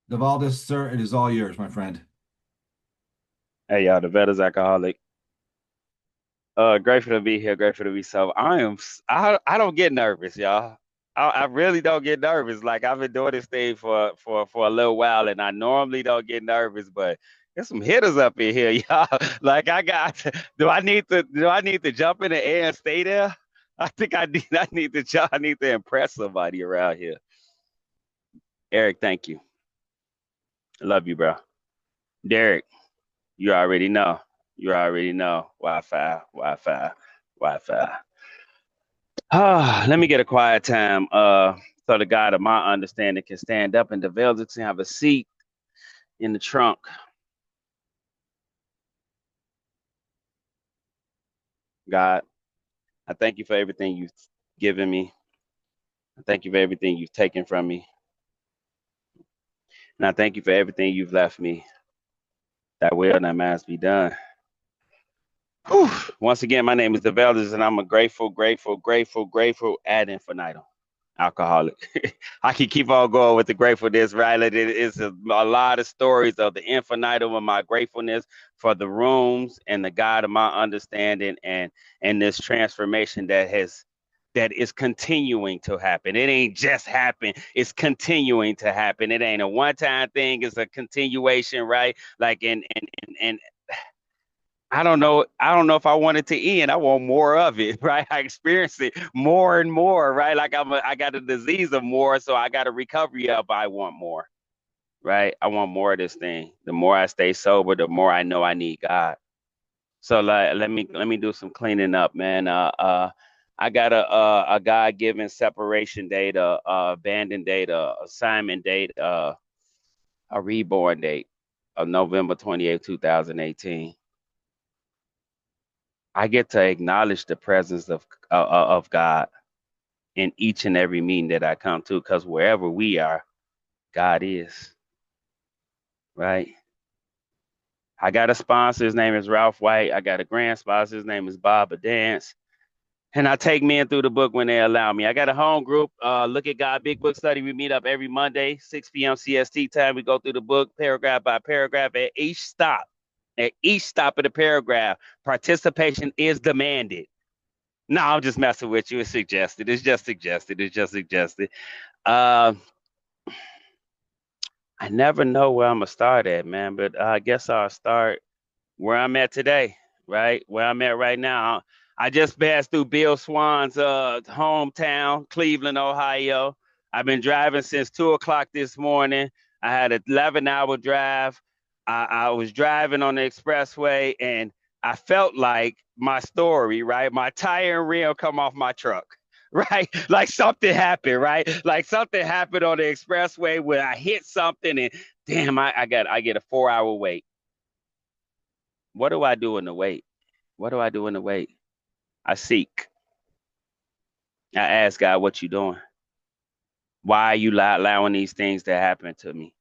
Devaldis, sir, it is all yours, my friend. Hey y'all, the Devaldis alcoholic. Grateful to be here, grateful to be sober. I don't get nervous, y'all. I really don't get nervous. Like I've been doing this thing for a little while, and I normally don't get nervous, but there's some hitters up in here, y'all. Like I got, do I need to jump in the air and stay there? I think I need to jump. I need to impress somebody around here. Eric, thank you. I love you, bro. Derek, you already know. You already know. Wi-Fi, Wi-Fi, Wi-Fi. Let me get a quiet time. So the God of my understanding can stand up and the Devaldis can have a seat in the trunk. God, I thank you for everything you've given me. I thank you for everything you've taken from me. And I thank you for everything you've left me. That will and that must be done. Whew. Once again, my name is Devaldis, and I'm a grateful, grateful, grateful, grateful ad infinitum alcoholic. I can keep on going with the gratefulness, right? It's a lot of stories of the infinitum of my gratefulness for the rooms and the God of my understanding and this transformation that is continuing to happen. It ain't just happened, it's continuing to happen. It ain't a one-time thing, it's a continuation, right? Like and I don't know if I want it to end. I want more of it, right? I experience it more and more, right? Like I got a disease of more, so I got a recovery of I want more, right? I want more of this thing. The more I stay sober, the more I know I need God. So like let me do some cleaning up, man. I got a God-given separation date, abandon date, assignment date, a reborn date of November 28th, 2018. I get to acknowledge the presence of God in each and every meeting that I come to, because wherever we are, God is, right? I got a sponsor, his name is Ralph White. I got a grand sponsor, his name is Bob Dance. And I take men through the book when they allow me. I got a home group, Look at God Big Book Study. We meet up every Monday, 6 p.m. CST time. We go through the book paragraph by paragraph. At each stop of the paragraph, participation is demanded. No, I'm just messing with you. It's suggested. It's just suggested. It's just suggested. Uh, I never know where I'm gonna start at, man. But I guess I'll start where I'm at today, right? Where I'm at right now. I just passed through Bill Swan's hometown, Cleveland, Ohio. I've been driving since 2 o'clock this morning. I had an 11-hour drive. I was driving on the expressway, and I felt like my story, right? My tire and rim come off my truck. Right, like something happened, right? Like something happened on the expressway where I hit something, and damn, I get a 4 hour wait. What do I do in the wait? What do I do in the wait? I seek. I ask God, what you doing? Why are you allowing these things to happen to me?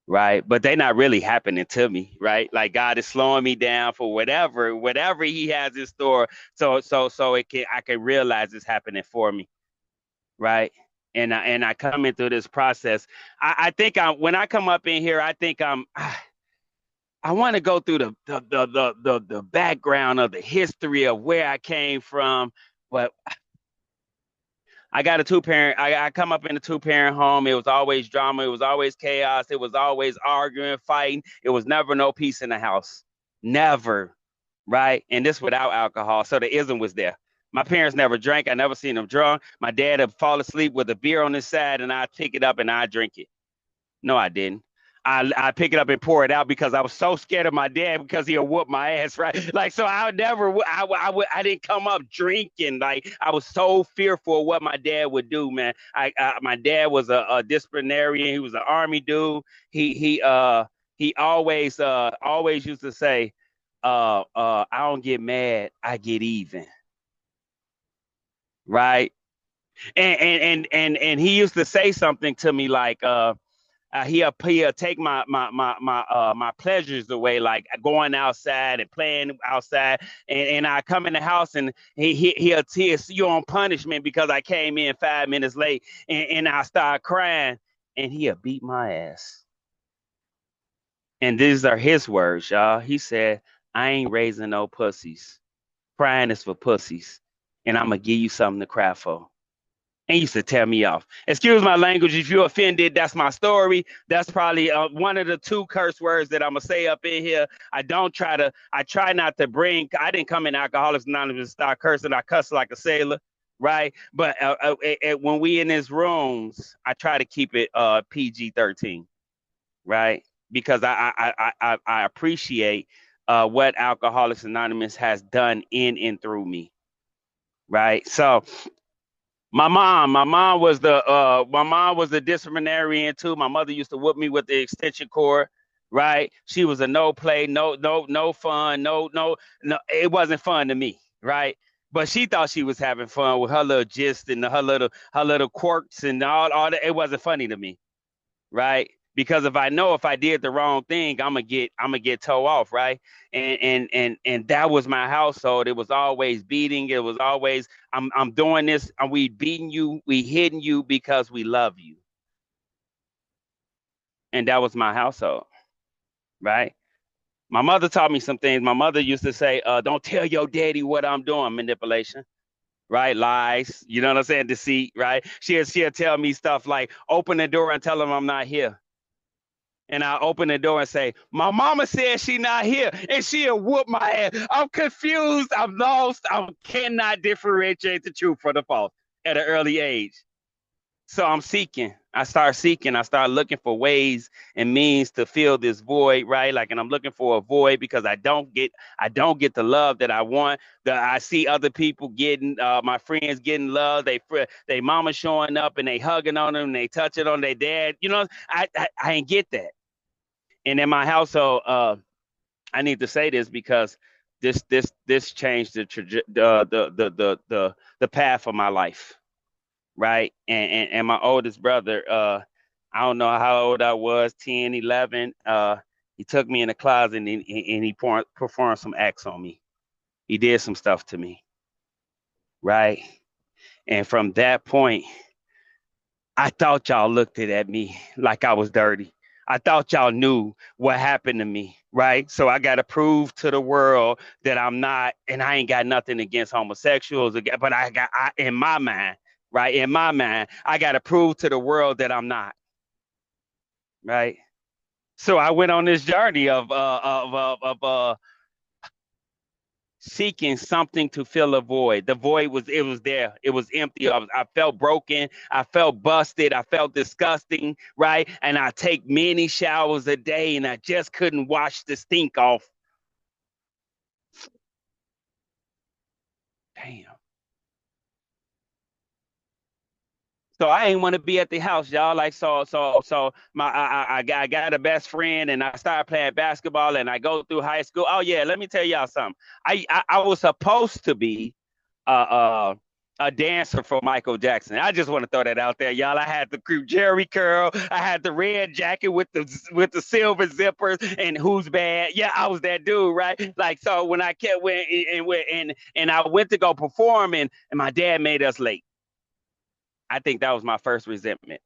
Right? But they're not really happening to me, right? Like God is slowing me down for whatever He has in store, so I can realize it's happening for me, right? And I come into this process. I think when I come up in here, I think I want to go through the background of the history of where I came from, but I got a two-parent. I come up in a two-parent home. It was always drama. It was always chaos. It was always arguing, fighting. It was never no peace in the house. Never, right? And this without alcohol. So the ism was there. My parents never drank. I never seen them drunk. My dad would fall asleep with a beer on his side, and I'd pick it up and I'd drink it. No, I didn't. I pick it up and pour it out because I was so scared of my dad because he'll whoop my ass, right? Like, so I would never, I didn't come up drinking. Like, I was so fearful of what my dad would do, man. My dad was a disciplinarian. He was an army dude. He always used to say, I don't get mad, I get even, right? And he used to say something to me like, he'll take my pleasures away, like going outside and playing outside, and I come in the house and he'll see you on punishment because I came in 5 minutes late, and I start crying, and he'll beat my ass. And these are his words, y'all. He said, I ain't raising no pussies. Crying is for pussies. And I'm going to give you something to cry for. And he used to tell me off. Excuse my language. If you're offended, that's my story. That's probably one of the two curse words that I'm going to say up in here. I try not to bring, I didn't come in Alcoholics Anonymous and start cursing. I cuss like a sailor, right? But when we in his rooms, I try to keep it PG-13, right? Because I appreciate what Alcoholics Anonymous has done in and through me, right? So my mom was the disciplinarian too. My mother used to whoop me with the extension cord, right? She was a no play, no fun, no. It wasn't fun to me, right? But she thought she was having fun with her little gist and her little quirks and all that. It wasn't funny to me, right? Because if I know if I did the wrong thing, I'm gonna get toe off, right? And that was my household. It was always beating. It was always I'm doing this. And we beating you, we hitting you because we love you, and that was my household, right? My mother taught me some things. My mother used to say, "Don't tell your daddy what I'm doing." Manipulation, right? Lies. You know what I'm saying? Deceit, right? She'll tell me stuff like, "Open the door and tell him I'm not here." And I open the door and say, "My mama said she not here," and she'll whoop my ass. I'm confused. I'm lost. I cannot differentiate the truth from the false at an early age. So I'm seeking. I start seeking. I start looking for ways and means to fill this void, right? Like, and I'm looking for a void because I don't get the love that I want. I see other people getting, my friends getting love. They mama showing up and they hugging on them, and they touching on their dad. You know, I ain't get that. And in my household, I need to say this because this changed the path of my life, right? And my oldest brother, I don't know how old I was, 10, 11. He took me in the closet and he performed some acts on me. He did some stuff to me, right? And from that point, I thought y'all looked at me like I was dirty. I thought y'all knew what happened to me, right? So I got to prove to the world that I'm not, and I ain't got nothing against homosexuals, but in my mind, right? In my mind, I got to prove to the world that I'm not, right? So I went on this journey of seeking something to fill a void. The void was there. It was empty. I felt broken. I felt busted. I felt disgusting, right? And I take many showers a day and I just couldn't wash the stink off. Damn. So I ain't want to be at the house, y'all. Like I got a best friend and I started playing basketball and I go through high school. Oh yeah, let me tell y'all something. I was supposed to be uh, uh, a dancer for Michael Jackson. I just want to throw that out there, y'all. I had the Jerry curl. I had the red jacket with the silver zippers and who's bad. Yeah, I was that dude, right? Like so when I kept went and I went to go perform and my dad made us late. I think that was my first resentment,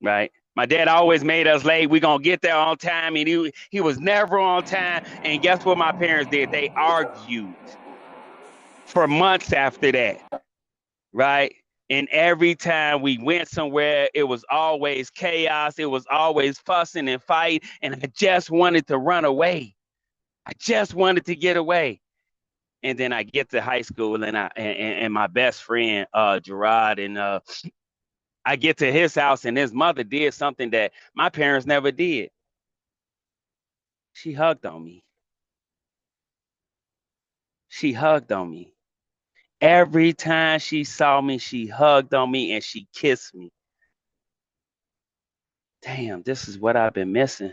right? My dad always made us late. We gonna get there on time, and he was never on time. And guess what my parents did? They argued for months after that, right? And every time we went somewhere, it was always chaos. It was always fussing and fight. And I just wanted to run away. I just wanted to get away. And then I get to high school, and my best friend Gerard and I get to his house, and his mother did something that my parents never did. She hugged on me. She hugged on me. Every time she saw me, she hugged on me and she kissed me. Damn, this is what I've been missing.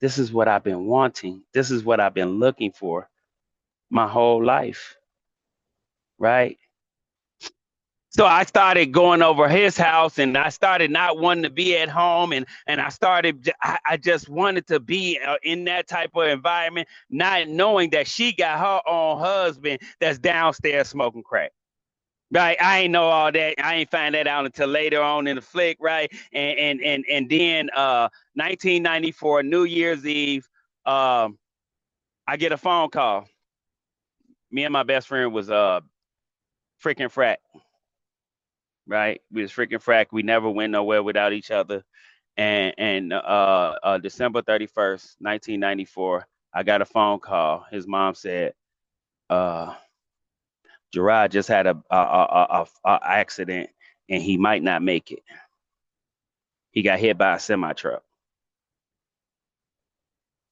This is what I've been wanting. This is what I've been looking for my whole life, right? So I started going over his house and I started not wanting to be at home and I just wanted to be in that type of environment, not knowing that she got her own husband that's downstairs smoking crack. Right, I ain't know all that. I ain't find that out until later on in the flick, right? And then 1994 New Year's Eve, um, I get a phone call. Me and my best friend was freaking frack, right? We was freaking frack. We never went nowhere without each other. And December 31st, 1994, I got a phone call. His mom said, uh, Gerard just had a accident and he might not make it. He got hit by a semi truck.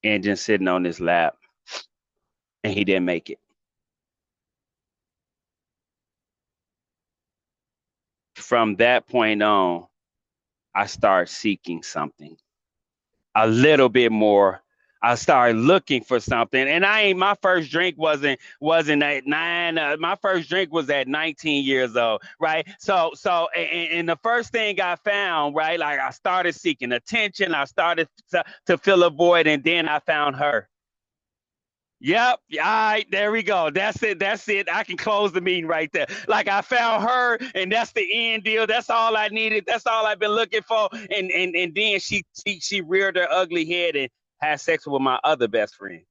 Engine sitting on his lap, and he didn't make it. From that point on, I started seeking something a little bit more. I started looking for something, and I ain't. My first drink wasn't at 9. My first drink was at 19 years old, right? And the first thing I found, right, like I started seeking attention. I started to fill a void, and then I found her. Yep. All right. There we go. That's it. That's it. I can close the meeting right there. Like I found her, and that's the end deal. That's all I needed. That's all I've been looking for. And then she reared her ugly head and had sex with my other best friend.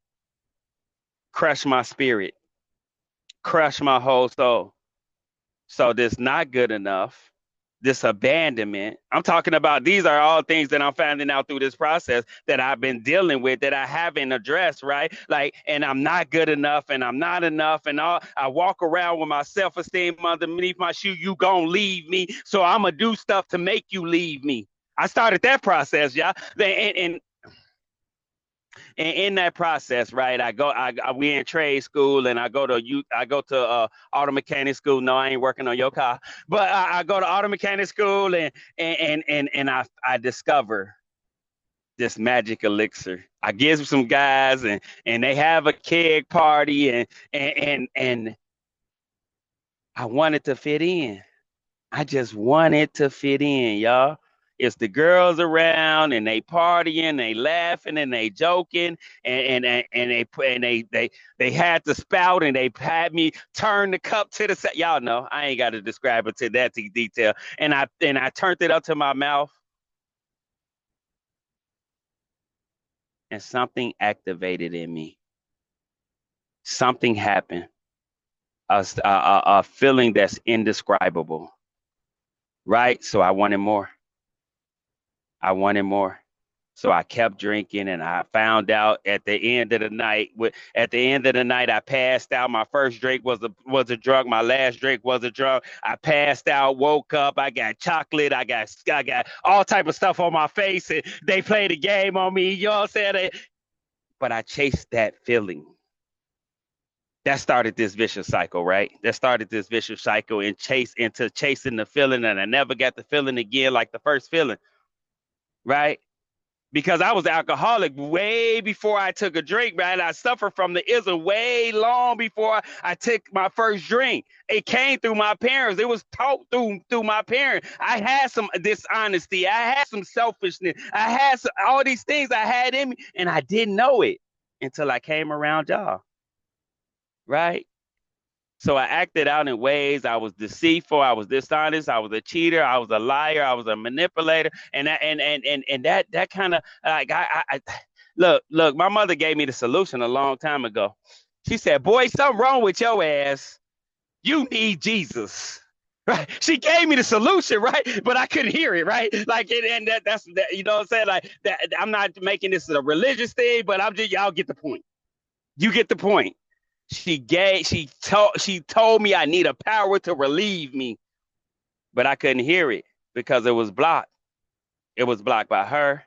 Crushed my spirit. Crushed my whole soul. So this not good enough. This abandonment. I'm talking about these are all things that I'm finding out through this process that I've been dealing with that I haven't addressed, right? Like, and I'm not good enough and I'm not enough. And all I walk around with my self-esteem underneath my shoe. You gonna leave me. So I'm gonna do stuff to make you leave me. I started that process, y'all. And in that process, right, we in trade school, and I go to auto mechanic school. No, I ain't working on your car, but I go to auto mechanic school, and I discover this magic elixir. I give some guys, and they have a keg party, and I wanted to fit in. I just wanted to fit in, y'all. It's the girls around and they partying, they laughing and they joking, and they had the spout and they had me turn the cup to the side. Y'all know I ain't got to describe it to that detail. And I turned it up to my mouth, and something activated in me. Something happened. A feeling that's indescribable, right? So I wanted more. I wanted more. So I kept drinking, and I found out at the end of the night. At the end of the night, I passed out. My first drink was a drug. My last drink was a drug. I passed out, woke up. I got chocolate. I got all type of stuff on my face, and they played a game on me. You know what I'm saying? But I chased that feeling. That started this vicious cycle, right? That started this vicious cycle and chasing the feeling, and I never got the feeling again like the first feeling, right? Because I was alcoholic way before I took a drink, man. I suffered from the ism way long before I took my first drink. It came through my parents. It was taught through my parents. I had some dishonesty. I had some selfishness. I had all these things I had in me, and I didn't know it until I came around y'all, right? So I acted out in ways. I was deceitful. I was dishonest. I was a cheater. I was a liar. I was a manipulator. And that kind of like look. My mother gave me the solution a long time ago. She said, "Boy, something wrong with your ass. You need Jesus." Right? She gave me the solution, right? But I couldn't hear it, right? Like, and that's that. You know what I'm saying? Like that. I'm not making this a religious thing, but I'm just y'all get the point. You get the point. She told me I need a power to relieve me, but I couldn't hear it because it was blocked. It was blocked by her.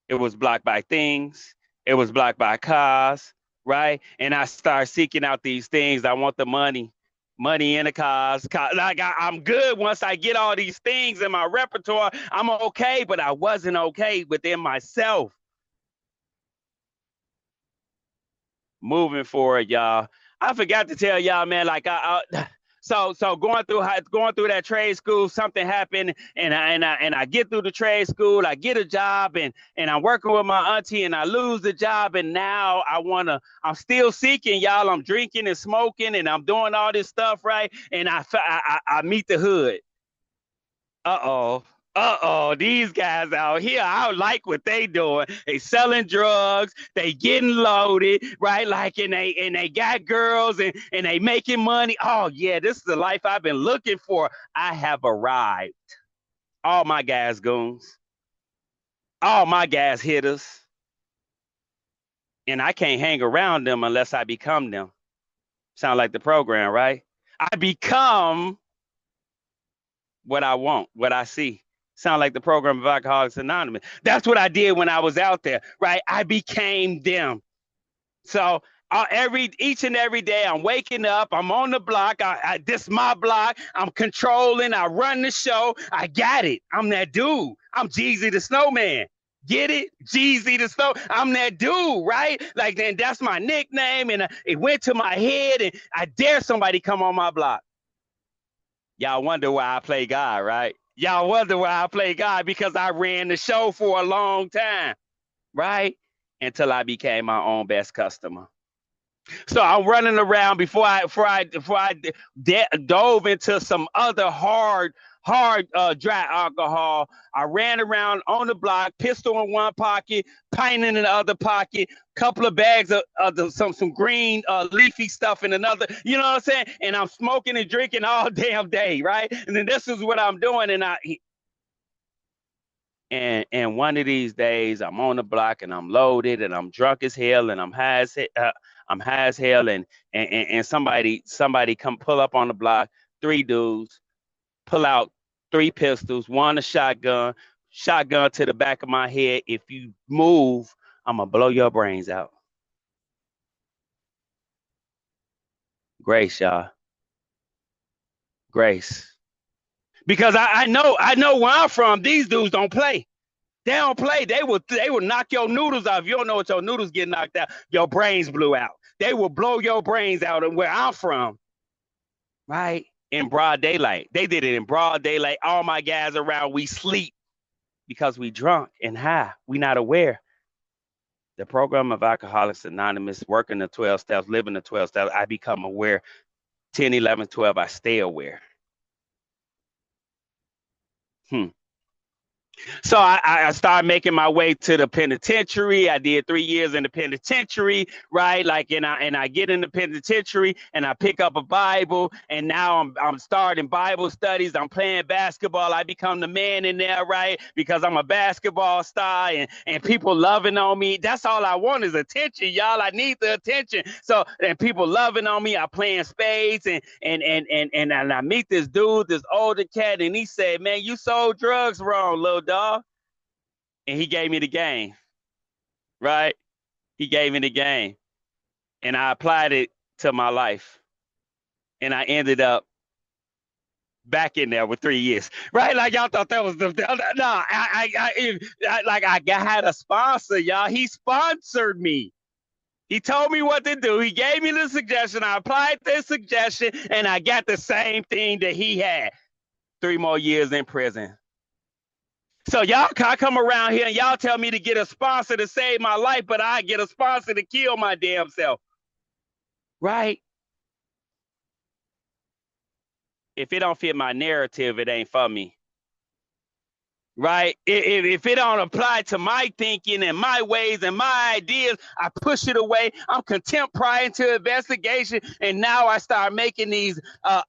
It was blocked by things. It was blocked by cars, right? And I started seeking out these things. I want the money, money in the cars. Like I'm good once I get all these things in my repertoire. I'm okay, but I wasn't okay within myself. Moving forward, y'all. I forgot to tell y'all, man. Like So going through that trade school, something happened, and I get through the trade school, I get a job, and I'm working with my auntie, and I lose the job, and now I'm still seeking, y'all. I'm drinking and smoking, and I'm doing all this stuff, right? And I meet the hood. Uh-oh. Uh-oh, these guys out here, I don't like what they doing. They selling drugs, they getting loaded, right? Like, and they got girls, and they making money. Oh yeah, this is the life I've been looking for. I have arrived. All my gas goons, all my gas hitters, and I can't hang around them unless I become them. Sound like the program, right? I become what I want, what I see. Sound like the program of Alcoholics Anonymous. That's what I did when I was out there, right? I became them. So each and every day, I'm waking up. I'm on the block. This is my block. I'm controlling. I run the show. I got it. I'm that dude. I'm Jeezy the Snowman. Get it? Jeezy the Snow. I'm that dude, right? Like, then that's my nickname, and it went to my head, and I dare somebody come on my block. Y'all wonder why I play God, right? Y'all wonder why I play God, because I ran the show for a long time, right? Until I became my own best customer. So I'm running around before I dove into some other hard dry alcohol. I ran around on the block, pistol in one pocket, pint in the other pocket, couple of bags of some green leafy stuff in another. You know what I'm saying? And I'm smoking and drinking all damn day, right? And then this is what I'm doing, and one of these days I'm on the block and I'm loaded and I'm drunk as hell and I'm high as hell, and somebody come pull up on the block, three dudes pull out three pistols, one a shotgun to the back of my head. If you move, I'm gonna blow your brains out. Grace, y'all. Grace. Because I know where I'm from. These dudes don't play. They don't play. They will knock your noodles off. You don't know what your noodles get knocked out. Your brains blew out. They will blow your brains out. And where I'm from, right? In broad daylight. They did it in broad daylight. All my guys around, we sleep because we drunk and high. We not aware. The program of Alcoholics Anonymous, working the 12 steps, living the 12 steps, I become aware. 10, 11, 12, I stay aware. So I started making my way to the penitentiary. I did 3 years in the penitentiary, right? Like, and I get in the penitentiary and I pick up a Bible, and now I'm starting Bible studies. I'm playing basketball. I become the man in there, right? Because I'm a basketball star, and people loving on me. That's all I want is attention, y'all. I need the attention. So, and people loving on me. I playing spades, and I meet this dude, this older cat, and he said, "Man, you sold drugs wrong, little dog." And he gave me the game, right? He gave me the game, and I applied it to my life, and I ended up back in there with 3 years, right? Like, y'all thought that was no. I had a sponsor, y'all. He sponsored me. He told me what to do. He gave me the suggestion. I applied the suggestion, and I got the same thing that he had. 3 more years in prison. So y'all can come around here and y'all tell me to get a sponsor to save my life, but I get a sponsor to kill my damn self. Right? If it don't fit my narrative, it ain't for me. Right? If it don't apply to my thinking and my ways and my ideas, I push it away. I'm contempt prior to investigation, and now I start making these. I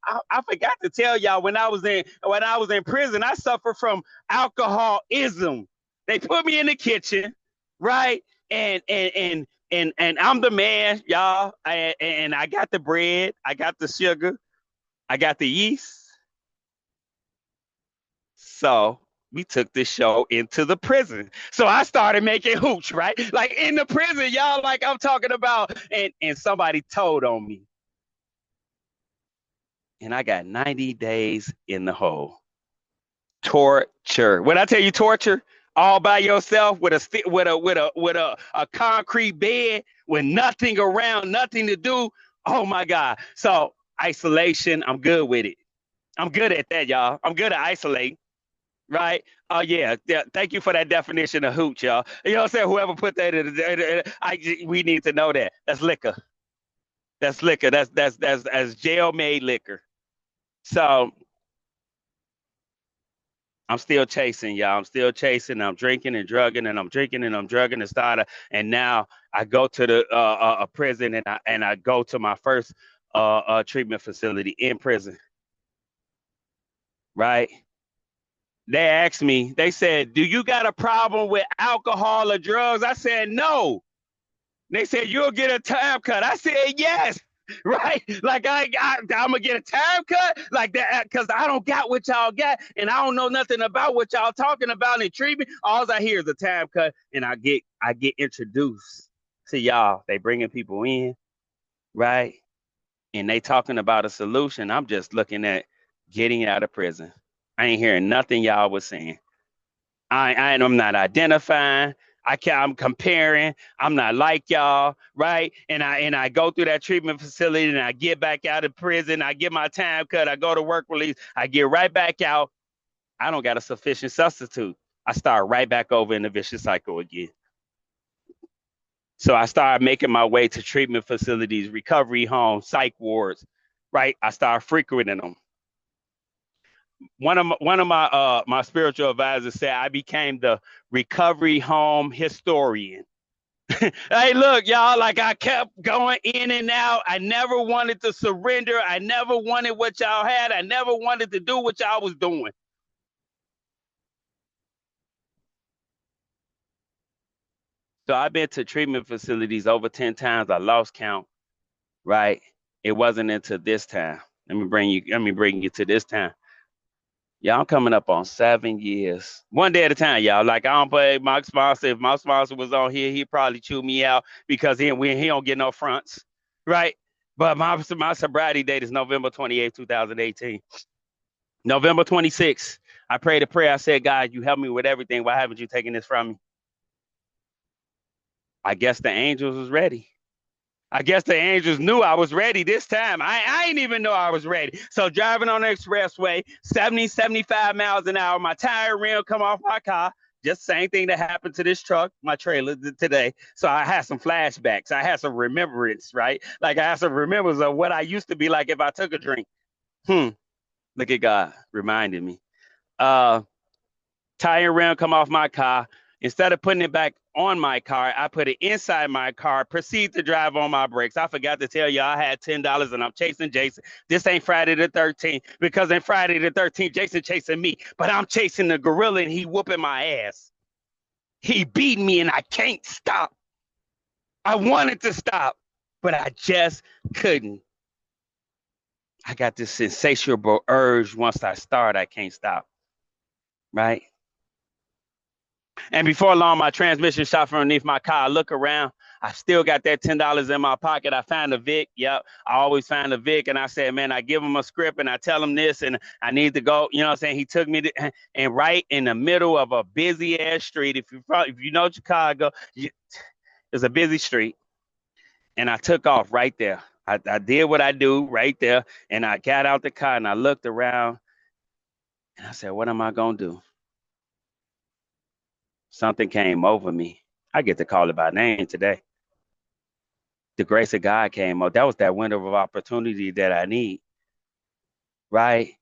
forgot to tell y'all, when I was in prison, I suffered from alcoholism. They put me in the kitchen, right? And I'm the man, y'all. And I got the bread, I got the sugar, I got the yeast. So we took this show into the prison. So I started making hooch, right? Like, in the prison, y'all, like I'm talking about, and somebody told on me. And I got 90 days in the hole. Torture. When I tell you torture, all by yourself with a concrete bed with nothing around, nothing to do. Oh my God. So Isolation, I'm good with it. I'm good at that, y'all. I'm good at isolating, right? Oh yeah, yeah. Thank you for that definition of hooch, y'all. You know what I'm saying? Whoever put that we need to know that. That's liquor. That's liquor. That's jail made liquor. So I'm still chasing, y'all. I'm still chasing. I'm drinking and drugging, and I'm drinking and I'm drugging and started. And now I go to the a prison, and I go to my first treatment facility in prison, right? They asked me. They said, "Do you got a problem with alcohol or drugs?" I said, "No." They said, "You'll get a time cut." I said, "Yes." Right? Like I'm gonna get a time cut like that because I don't got what y'all got, and I don't know nothing about what y'all talking about in treatment. All I hear is a time cut, and I get introduced to y'all. They bringing people in, right? And they talking about a solution. I'm just looking at getting out of prison. I ain't hearing nothing y'all was saying. I'm not identifying. I'm comparing. I'm not like y'all, right? And I go through that treatment facility, and I get back out of prison. I get my time cut. I go to work release. I get right back out. I don't got a sufficient substitute. I start right back over in the vicious cycle again. So I started making my way to treatment facilities, recovery homes, psych wards, right? I started frequenting them. One of my spiritual advisors said I became the recovery home historian. Hey, look, y'all, like I kept going in and out. I never wanted to surrender. I never wanted what y'all had. I never wanted to do what y'all was doing. So I've been to treatment facilities over 10 times. I lost count, right? It wasn't until this time. Let me bring you to this time. Y'all coming up on 7 years. One day at a time, y'all. Like I don't play my sponsor. If my sponsor was on here, he'd probably chew me out because he don't get no fronts. Right? But my sobriety date is November 28th, 2018. November 26th. I prayed a prayer. I said, God, you helped me with everything. Why haven't you taken this from me? I guess the angels was ready. I guess the angels knew I was ready this time. I didn't even know I was ready. So driving on the expressway, 70, 75 miles an hour, my tire rim come off my car. Just same thing that happened to this truck, my trailer today. So I had some flashbacks. I had some remembrance, right? Like I had some remembrance of what I used to be like if I took a drink. Hmm. Look at God reminding me. Uh, Tire rim come off my car. Instead of putting it back on my car, I put it inside my car, proceed to drive on my brakes. I forgot to tell you I had $10 and I'm chasing Jason. This ain't Friday the 13th because in Friday the 13th, Jason chasing me, but I'm chasing the gorilla and he whooping my ass. He beat me and I can't stop. I wanted to stop, but I just couldn't. I got this insatiable urge once I start, I can't stop, right? And before long, my transmission shot from underneath my car. I look around. I still got that $10 in my pocket. I found a Vic. Yep. I always find a Vic. And I said, man, I give him a script and I tell him this and I need to go. You know what I'm saying? He took me to, and right in the middle of a busy ass street. If you know Chicago, it's a busy street. And I took off right there. I did what I do right there. And I got out the car and I looked around and I said, what am I going to do? Something came over me. I get to call it by name today. The grace of God came up. That was that window of opportunity that I need, right?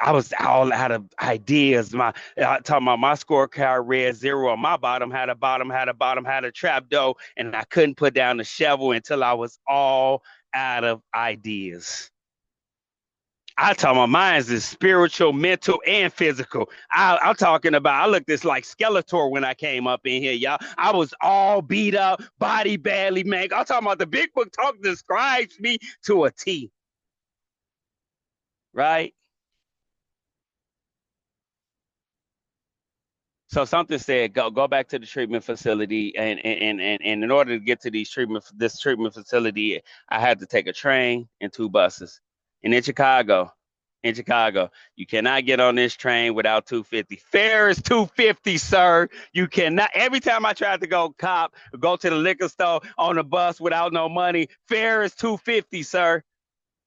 I was all out of ideas. Talking about my scorecard read zero. On my bottom had a bottom, had a bottom, had a trap door, and I couldn't put down the shovel until I was all out of ideas. I talk my minds is spiritual, mental, and physical. I'm talking about. I looked this like Skeletor when I came up in here, y'all. I was all beat up, body badly, man. I'm talking about the big book talk describes me to a T, right? So something said go back to the treatment facility, and in order to get to this treatment facility, I had to take a train and two buses. And in Chicago, you cannot get on this train without 250. Fare is 250, sir. You cannot. Every time I tried to go to the liquor store on the bus without no money, fare is 250, sir.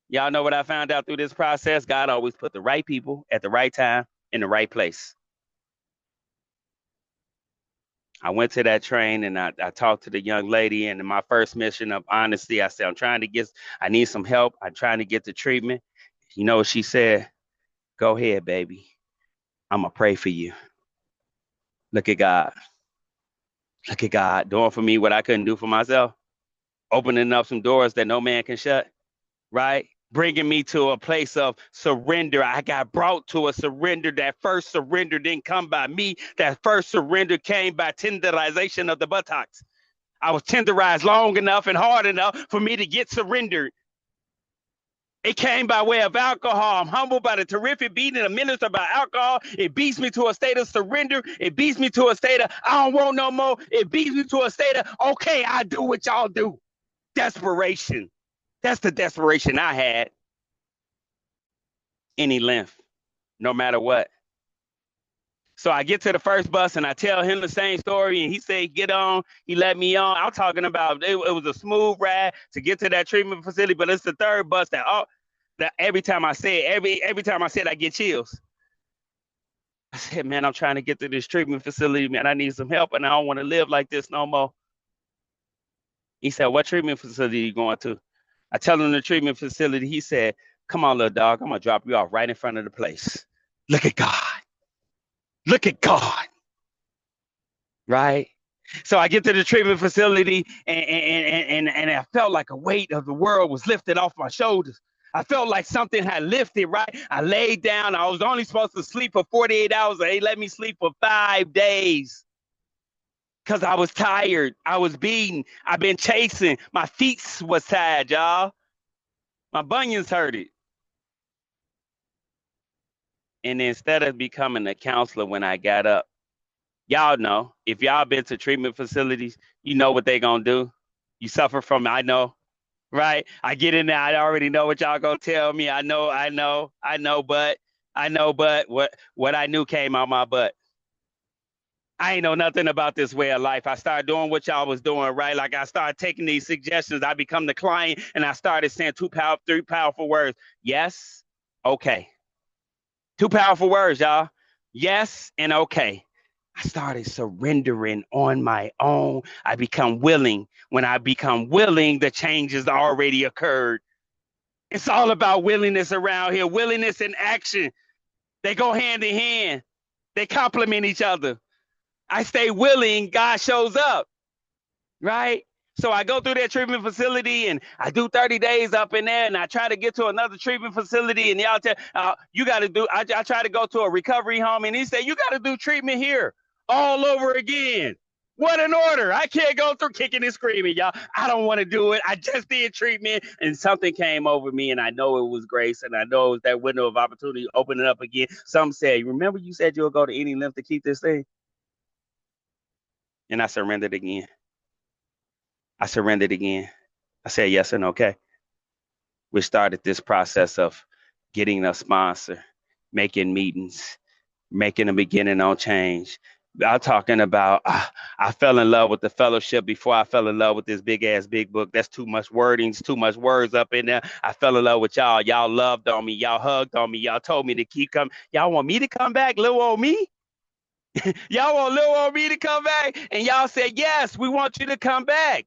Y'all know what I found out through this process? God always put the right people at the right time in the right place. I went to that train and I talked to the young lady. And in my first mission of honesty, I said, I need some help. I'm trying to get the treatment. You know what she said? Go ahead, baby. I'm going to pray for you. Look at God. Look at God doing for me what I couldn't do for myself, opening up some doors that no man can shut, right? Bringing me to a place of surrender. I got brought to a surrender. That first surrender didn't come by me. That first surrender came by tenderization of the buttocks. I was tenderized long enough and hard enough for me to get surrendered. It came by way of alcohol. I'm humbled by the terrific beating administered by alcohol. It beats me to a state of surrender. It beats me to a state of, I don't want no more. It beats me to a state of, okay, I do what y'all do. Desperation. That's the desperation I had. Any length, no matter what. So I get to the first bus and I tell him the same story, and he said, get on. He let me on. I'm talking about it was a smooth ride to get to that treatment facility, but it's the third bus that every time I say it, every time I say it, I get chills. I said, man, I'm trying to get to this treatment facility, man. I need some help and I don't want to live like this no more. He said, what treatment facility are you going to? I tell him the treatment facility. He said, come on, little dog. I'm going to drop you off right in front of the place. Look at God. Look at God. Right? So I get to the treatment facility and I felt like a weight of the world was lifted off my shoulders. I felt like something had lifted, right? I laid down. I was only supposed to sleep for 48 hours. They let me sleep for 5 days because I was tired. I was beaten. I've been chasing. My feet was tired, y'all. My bunions hurted. And instead of becoming a counselor when I got up, y'all know, if y'all been to treatment facilities, you know what they gonna do. You suffer from it, I know, right? I get in there, I already know what y'all gonna tell me. I know, but what I knew came out my butt. I ain't know nothing about this way of life. I started doing what y'all was doing, right? Like I started taking these suggestions. I become the client and I started saying three powerful words. Yes, okay. 2 powerful words, y'all. Yes and okay. I started surrendering on my own. I become willing. When I become willing, the changes already occurred. It's all about willingness around here, willingness and action. They go hand in hand. They complement each other. I stay willing, God shows up, right? So I go through that treatment facility and I do 30 days up in there and I try to get to another treatment facility and y'all tell, you got to do, I try to go to a recovery home and he said, you got to do treatment here all over again. What an order. I can't go through kicking and screaming, y'all. I don't want to do it. I just did treatment and something came over me and I know it was grace and I know it was that window of opportunity opening up again. Some said, remember you said you'll go to any length to keep this thing? And I surrendered again. I surrendered again. I said yes and okay. We started this process of getting a sponsor, making meetings, making a beginning on change. I'm talking about I fell in love with the fellowship before I fell in love with this big book. That's too much wordings, too much words up in there. I fell in love with y'all. Y'all loved on me. Y'all hugged on me. Y'all told me to keep coming. Y'all want me to come back, little old me? Y'all want little old me to come back? And y'all said, yes, we want you to come back.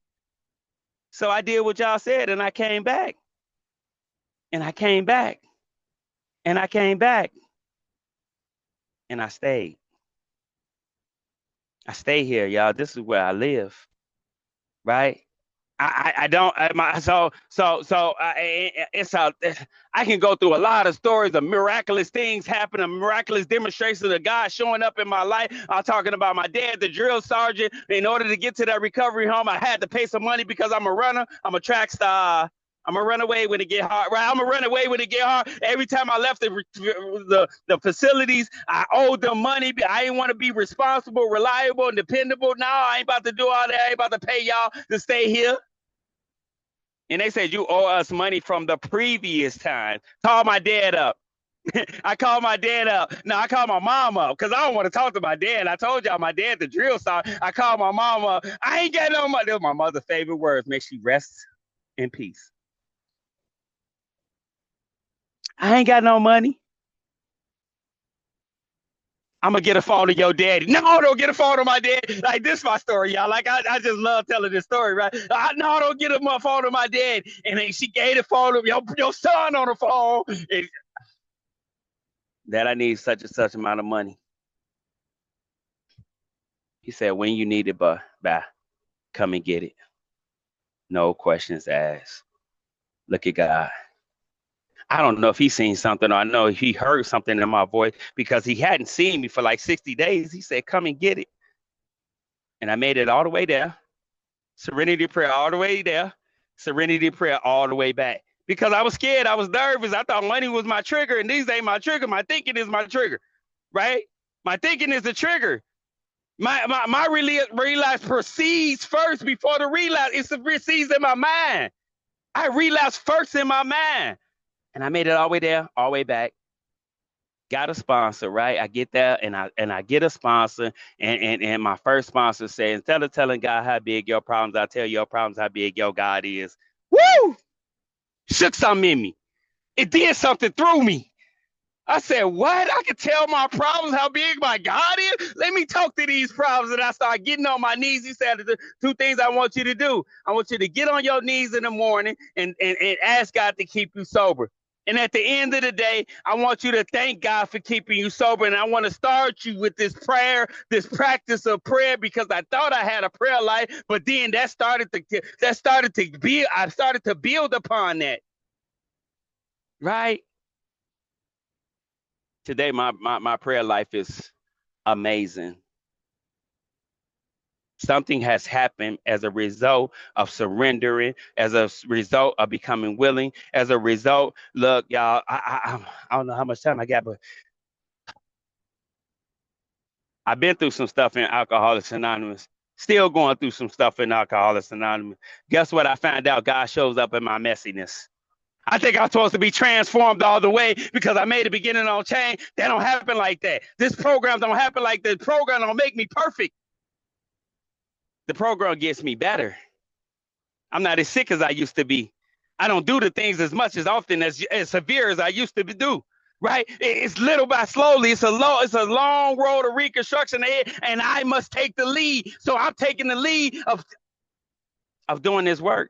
So I did what y'all said and I came back. And I came back. And I came back. And I stayed. I stay here, y'all. This is where I live. Right? I don't it's a I can go through a lot of stories of miraculous things happening, miraculous demonstrations of God showing up in my life. I'm talking about my dad, the drill sergeant. In order to get to that recovery home, I had to pay some money because I'm a runner. I'm a track star. I'm gonna run away when it get hard, right? I'm gonna run away when it get hard. Every time I left the facilities, I owed them money. I didn't want to be responsible, reliable, and dependable. Now I ain't about to do all that. I ain't about to pay y'all to stay here. And they said you owe us money from the previous time. Call my dad up. I called my dad up. No, I called my mom up because I don't want to talk to my dad. I told y'all my dad, the drill sergeant. I called my mom up. I ain't got no money. Those my mother's favorite words. Make she rest in peace. I ain't got no money. I'm gonna get a phone to your daddy. No, don't get a phone to my dad. Like this, is my story, y'all. Like I just love telling this story, right? No, don't get a phone to my dad. And then she gave the phone to your son on the phone. And that I need such and such amount of money. He said, when you need it, but bye, come and get it. No questions asked. Look at God. I don't know if he seen something or I know he heard something in my voice because he hadn't seen me for like 60 days. He said, come and get it. And I made it all the way there. Serenity prayer all the way there. Serenity prayer all the way back. Because I was scared. I was nervous. I thought money was my trigger, and these ain't my trigger. My thinking is my trigger, right? My thinking is the trigger. My relapse proceeds first before the relapse. It proceeds in my mind. I relapse first in my mind. And I made it all the way there, all the way back. Got a sponsor, right? I get there and I get a sponsor, and my first sponsor said, instead of telling God how big your problems, I tell your problems how big your God is. Woo! Shook something in me. It did something through me. I said, what? I can tell my problems how big my God is? Let me talk to these problems. And I started getting on my knees. He said, the two things I want you to do. I want you to get on your knees in the morning and ask God to keep you sober. And at the end of the day, I want you to thank God for keeping you sober. And I want to start you with this prayer, this practice of prayer, because I thought I had a prayer life, but then I started to build upon that. Right? Today, my prayer life is amazing. Something has happened as a result of surrendering, as a result of becoming willing, as a result. Look, y'all, I don't know how much time I got, but I've been through some stuff in Alcoholics Anonymous. Still going through some stuff in Alcoholics Anonymous. Guess what? I found out God shows up in my messiness. I think I'm supposed to be transformed all the way because I made a beginning on change. That don't happen like that. This program don't happen like that. The program don't make me perfect. The program gets me better. I'm not as sick as I used to be. I don't do the things as much as often as severe as I used to do. Right? It's little by slowly. It's a long road of reconstruction ahead, and I must take the lead. So I'm taking the lead of doing this work,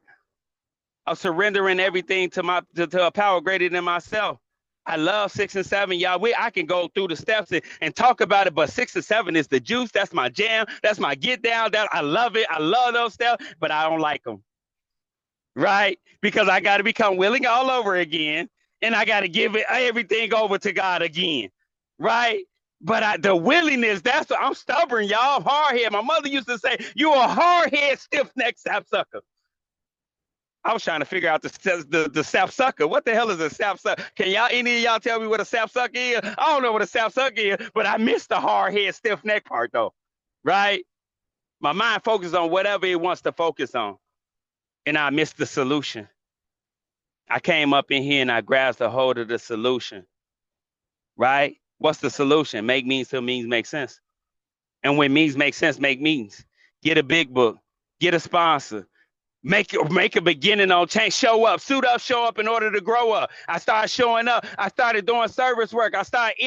of surrendering everything to a power greater than myself. I love 6 and 7, y'all. I can go through the steps and talk about it, but 6 and 7 is the juice. That's my jam. That's my get down. That I love it. I love those steps, but I don't like them. Right? Because I got to become willing all over again, and I got to give it everything over to God again. Right? But the willingness, I'm stubborn, y'all. I'm hard head. My mother used to say, "You a hard head, stiff necked sapsucker." I was trying to figure out the sapsucker. What the hell is a sapsucker? Can any of y'all tell me what a sapsucker is? I don't know what a sapsucker is, but I missed the hard head, stiff neck part though. Right? My mind focuses on whatever it wants to focus on, and I missed the solution. I came up in here and I grasped a hold of the solution. Right? What's the solution? Make means till means make sense. And when means make sense, make means. Get a big book. Get a sponsor. Make a beginning on change. Show up, suit up, show up in order to grow up. I started showing up. I started doing service work. I started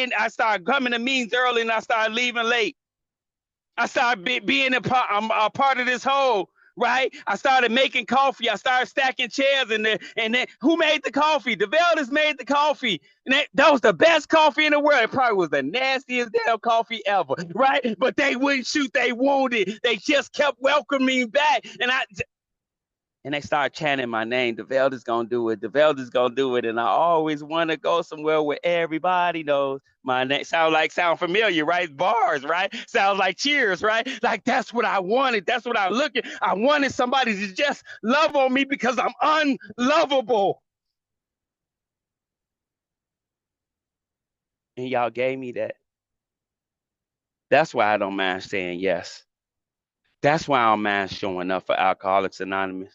coming to meetings early and I started leaving late. I started being a part of this whole. Right? I started making coffee. I started stacking chairs and then who made the coffee? Devaldis made the coffee. And that was the best coffee in the world. It probably was the nastiest damn coffee ever. Right? But they wouldn't shoot. They wanted. They just kept welcoming me back. And they start chanting my name. Devaldis gonna do it. Devaldis gonna do it. And I always want to go somewhere where everybody knows my name. Sound familiar, right? Bars, right? Sounds like Cheers, right? Like that's what I wanted. That's what I looking. I wanted somebody to just love on me because I'm unlovable. And y'all gave me that. That's why I don't mind saying yes. That's why I don't mind showing up for Alcoholics Anonymous.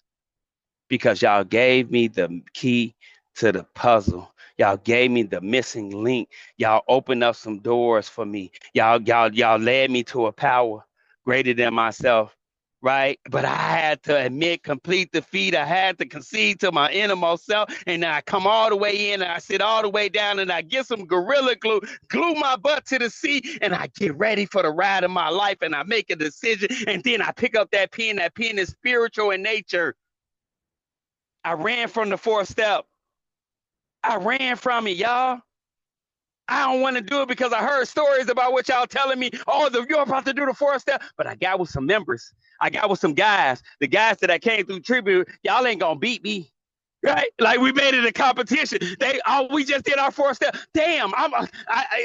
Because y'all gave me the key to the puzzle. Y'all gave me the missing link. Y'all opened up some doors for me. Y'all led me to a power greater than myself. right? But I had to admit complete defeat. I had to concede to my innermost self. And I come all the way in and I sit all the way down and I get some gorilla glue, glue my butt to the seat, and I get ready for the ride of my life and I make a decision. And then I pick up that pen. That pen is spiritual in nature. I ran from the fourth step. I ran from it, y'all. I don't want to do it because I heard stories about what y'all telling me. Oh, you're about to do the fourth step. But I got with some members. I got with some guys. The guys that I came through tribute, y'all ain't gonna beat me. Right? Like we made it a competition. We just did our fourth step. Damn,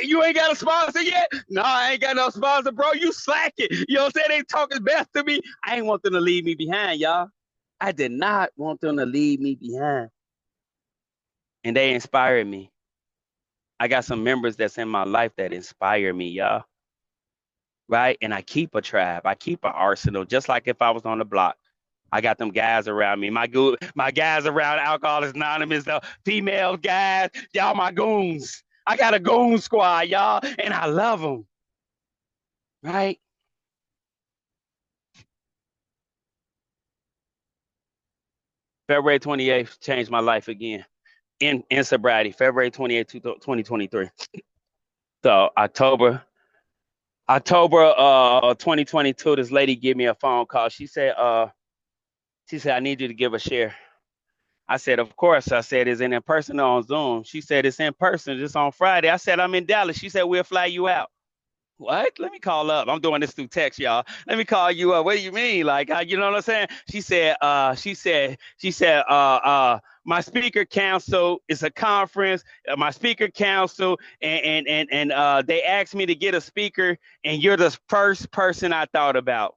you ain't got a sponsor yet? No, I ain't got no sponsor, bro. You slacking. You know what I'm saying? They talking best to me. I ain't want them to leave me behind, y'all. I did not want them to leave me behind. And they inspired me. I got some members that's in my life that inspire me, y'all. Right? And I keep a tribe. I keep an arsenal, just like if I was on the block. I got them guys around me. My guys around Alcoholics Anonymous, the female guys, y'all my goons. I got a goon squad, y'all, and I love them. Right? February 28th changed my life again in sobriety. February 28th, 2023. So October 2022, this lady gave me a phone call. She said, I need you to give a share. I said, of course. I said, is it in person or on Zoom? She said, it's in person, just on Friday. I said, I'm in Dallas. She said, we'll fly you out. What? Let me call up. I'm doing this through text, y'all. Let me call you up. What do you mean? Like, you know what I'm saying? She said, my speaker council is a conference. My speaker council, and they asked me to get a speaker, and you're the first person I thought about.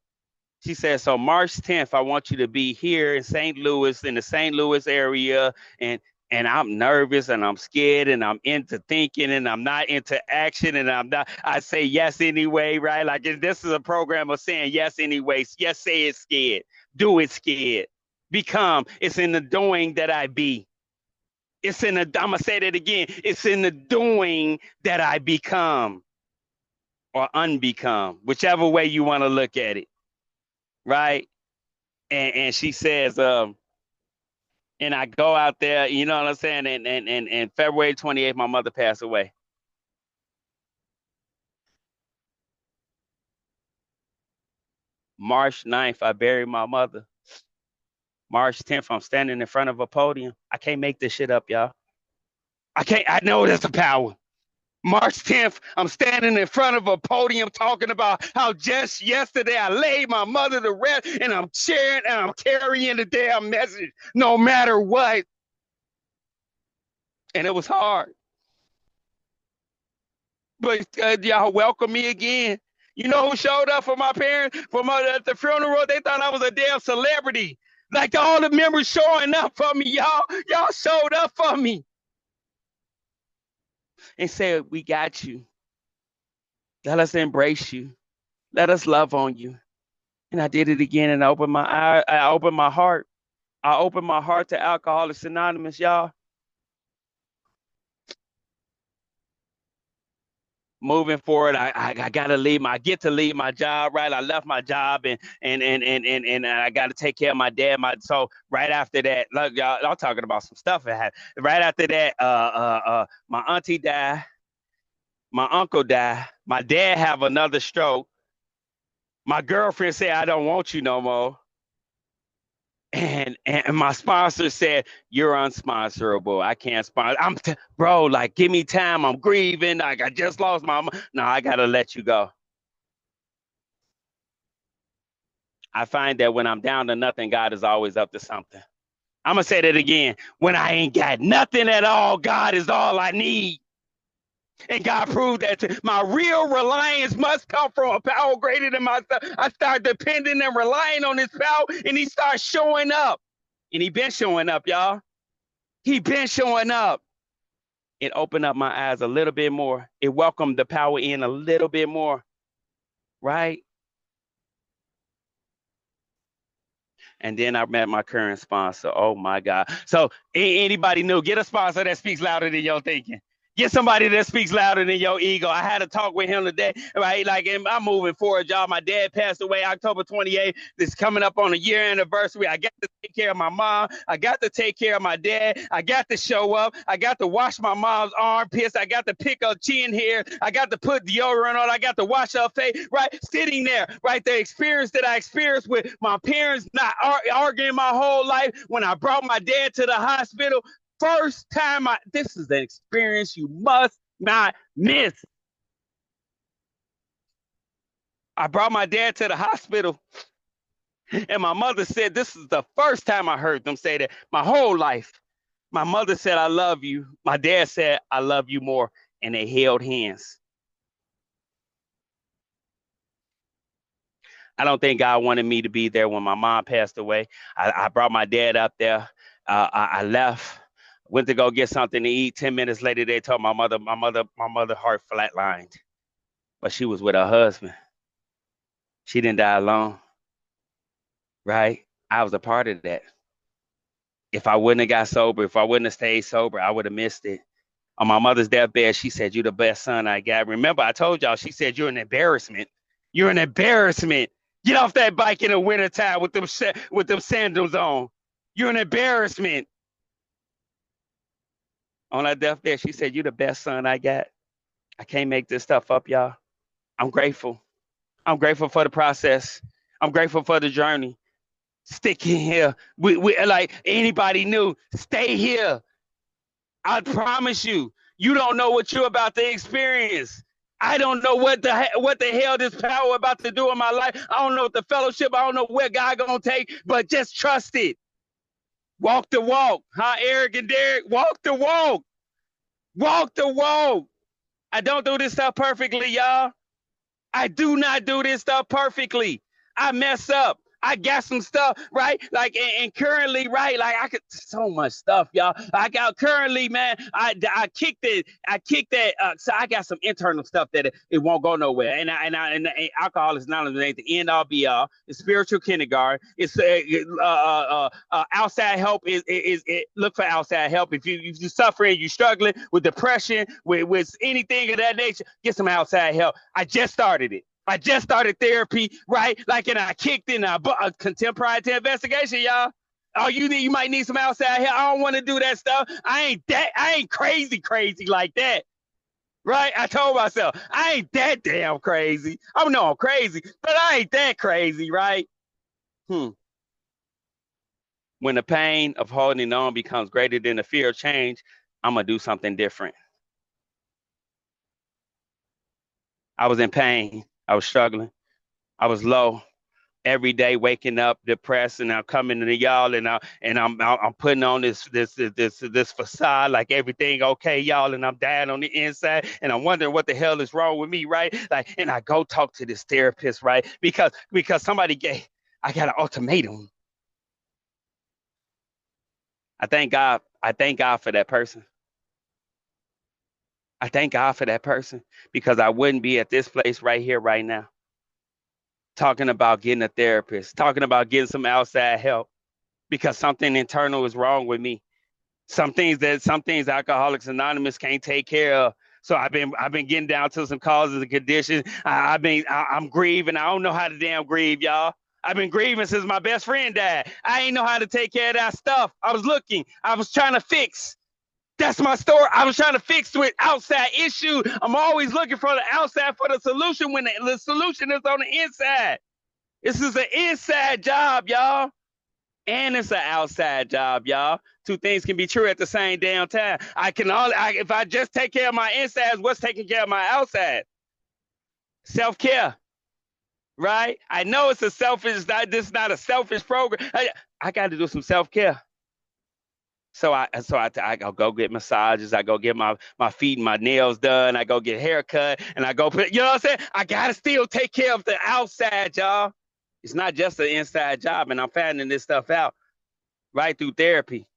She said, so March 10th, I want you to be here in St. Louis, in the St. Louis area. And I'm nervous and I'm scared and I'm into thinking and I'm not into action and I say yes anyway, right? Like this is a program of saying yes anyway. Yes, say it scared. Do it scared. Become. It's in the doing that I be. I'm going to say that again. It's in the doing that I become or unbecome, whichever way you want to look at it. Right? And she says, and I go out there, you know what I'm saying? And February 28th, my mother passed away. March 9th, I buried my mother. March 10th, I'm standing in front of a podium. I can't make this shit up, y'all. I know there's a power. March 10th, I'm standing in front of a podium talking about how just yesterday I laid my mother to rest and I'm sharing and I'm carrying the damn message no matter what. And it was hard. But y'all welcome me again. You know who showed up for my parents at the funeral? They thought I was a damn celebrity. Like all the members showing up for me, y'all. Y'all showed up for me and said, "We got you. Let us embrace you. Let us love on you." And I did it again, and I opened my eye. I opened my heart. I opened my heart to Alcoholics Anonymous, y'all. Moving forward, I gotta leave I get to leave my job, right? I left my job and I gotta take care of my dad. So right after that, look, y'all, I'm talking about some stuff that happened. Right after that, my auntie died, my uncle died, my dad have another stroke. My girlfriend said, I don't want you no more. And my sponsor said, you're unsponsorable. I can't sponsor. Bro, like, give me time. I'm grieving. Like, I just lost my mom. No, I gotta let you go. I find that when I'm down to nothing, God is always up to something. I'm gonna say that again. When I ain't got nothing at all, God is all I need. And God proved that my real reliance must come from a power greater than myself. I start depending and relying on his power, and he starts showing up. And he been showing up, y'all. He been showing up. It opened up my eyes a little bit more. It welcomed the power in a little bit more, right? And then I met my current sponsor. Oh my God. So anybody new, get a sponsor that speaks louder than your thinking. Get somebody that speaks louder than your ego. I had a talk with him today, right? Like, and I'm moving forward, y'all. My dad passed away October 28th. This is coming up on a year anniversary. I got to take care of my mom. I got to take care of my dad. I got to show up. I got to wash my mom's armpits. I got to pick her chin hair. I got to put deodorant on. I got to wash her face, right? Sitting there, right? The experience that I experienced with my parents not arguing my whole life when I brought my dad to the hospital. First time this is an experience you must not miss. I brought my dad to the hospital, and my mother said, this is the first time I heard them say that my whole life. My mother said, I love you. My dad said, I love you more. And they held hands. I don't think God wanted me to be there when my mom passed away. I brought my dad up there. I left. Went to go get something to eat. 10 minutes later, they told my mother heart flatlined. But she was with her husband. She didn't die alone. Right? I was a part of that. If I wouldn't have got sober, if I wouldn't have stayed sober, I would have missed it. On my mother's deathbed, she said, you're the best son I got. Remember, I told y'all, she said, you're an embarrassment. You're an embarrassment. Get off that bike in the wintertime with them sandals on. You're an embarrassment. On her deathbed, she said, you're the best son I got. I can't make this stuff up, y'all. I'm grateful. I'm grateful for the process. I'm grateful for the journey. Stick in here. We like anybody new, stay here. I promise you, you don't know what you're about to experience. I don't know what the hell this power about to do in my life. I don't know what the fellowship. I don't know where God gonna take, but just trust it. Walk the walk. Huh, Eric and Derek? Walk the walk. Walk the walk. I don't do this stuff perfectly, y'all. I do not do this stuff perfectly. I mess up. I got some stuff, right? Like, and currently, right? Like, I could so much stuff, y'all. I got currently, man. I kicked it. I kicked that. So I got some internal stuff that it won't go nowhere. And Alcoholics Anonymous ain't the end all be all. It's spiritual kindergarten. It's outside help is look for outside help. If you're suffering, you're struggling with depression, with anything of that nature, get some outside help. I just started it. I just started therapy, right? Like, and I kicked in a contemporary investigation, y'all. Oh, you might need some outside help. I don't want to do that stuff. I ain't crazy like that. Right? I told myself, I ain't that damn crazy. I know I'm crazy, but I ain't that crazy, right? When the pain of holding on becomes greater than the fear of change, I'm going to do something different. I was in pain. I was struggling. I was low. Every day waking up depressed, and I'm coming to y'all, and I'm putting on this facade like everything okay, y'all, and I'm dying on the inside, and I'm wondering what the hell is wrong with me, right? Like, and I go talk to this therapist, right? Because I got an ultimatum. I thank God. I thank God for that person. I thank God for that person, because I wouldn't be at this place right here, right now, talking about getting a therapist, talking about getting some outside help, because something internal is wrong with me. Some things Alcoholics Anonymous can't take care of. So I've been getting down to some causes and conditions. I'm grieving. I don't know how to damn grieve, y'all. I've been grieving since my best friend died. I ain't know how to take care of that stuff. I was looking. I was trying to fix. That's my story. I was trying to fix with outside issue. I'm always looking for the outside for the solution when the solution is on the inside. This is an inside job, y'all. And it's an outside job, y'all. Two things can be true at the same damn time. If I just take care of my insides, what's taking care of my outside? Self-care, right? I know it's this is not a selfish program. I got to do some self-care. So I go get massages. I go get my feet and my nails done. I go get a haircut, and I go put, you know what I'm saying? I got to still take care of the outside, y'all. It's not just an inside job, and I'm finding this stuff out right through therapy.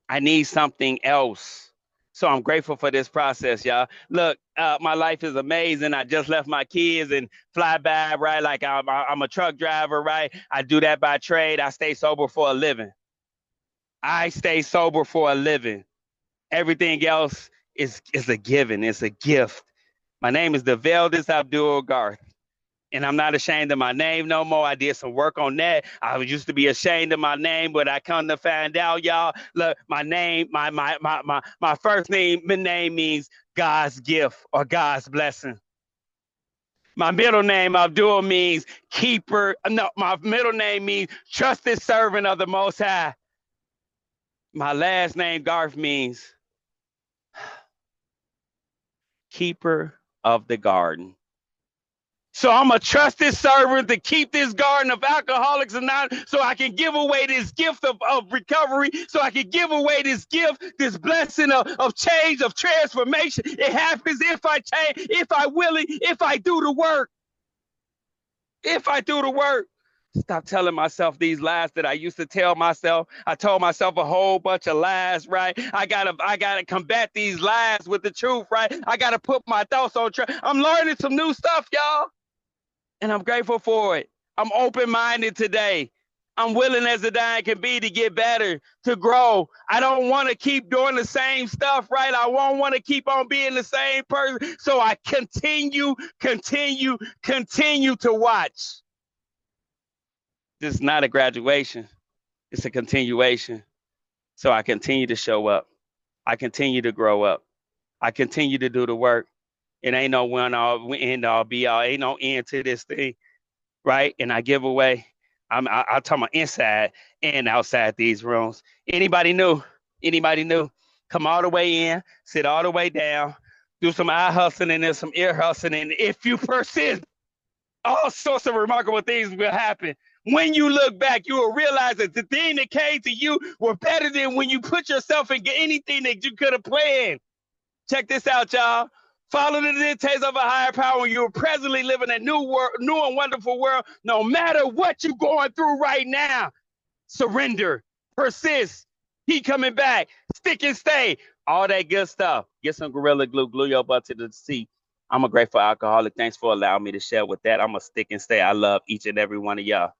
I need something else. So I'm grateful for this process, y'all. Look, my life is amazing. I just left my kids and fly by, right? Like I'm a truck driver, right? I do that by trade. I stay sober for a living. I stay sober for a living. Everything else It's a given. It's a gift. My name is Devaldis Abdul Garth, and I'm not ashamed of my name no more. I did some work on that. I used to be ashamed of my name, but I come to find out, y'all. Look, my name, my first name means God's gift or God's blessing. My middle name, Abdul, means keeper. No, my middle name means trusted servant of the Most High. My last name, Garth, means keeper of the garden. So I'm a trusted servant to keep this garden of Alcoholics Anonymous so I can give away this gift of recovery, so I can give away this gift, this blessing of change, of transformation. It happens if I change, if I willing, if I do the work. If I do the work. Stop telling myself these lies that I used to tell myself. I told myself a whole bunch of lies, right? I gotta combat these lies with the truth, right? I gotta put my thoughts on track. I'm learning some new stuff, y'all, and I'm grateful for it. I'm open-minded today. I'm willing as a dying can be to get better, to grow. I don't want to keep doing the same stuff, right? I won't want to keep on being the same person. So I continue to watch. This is not a graduation. It's a continuation. So I continue to show up. I continue to grow up. I continue to do the work. It ain't no end all be all. Ain't no end to this thing, right? And I give away. I talk about inside and outside these rooms. Anybody new? Anybody new? Come all the way in, sit all the way down, do some eye hustling and some ear hustling. And if you persist, all sorts of remarkable things will happen. When you look back, you will realize that the thing that came to you were better than when you put yourself in anything that you could have planned. Check this out, y'all. Follow the dictates of a higher power when you're presently living a new and wonderful world. No matter what you're going through right now, surrender, persist, keep coming back, stick and stay, all that good stuff. Get some Gorilla Glue, glue your butt to the seat. I'm a grateful alcoholic. Thanks for allowing me to share with that. I'm a stick and stay. I love each and every one of y'all.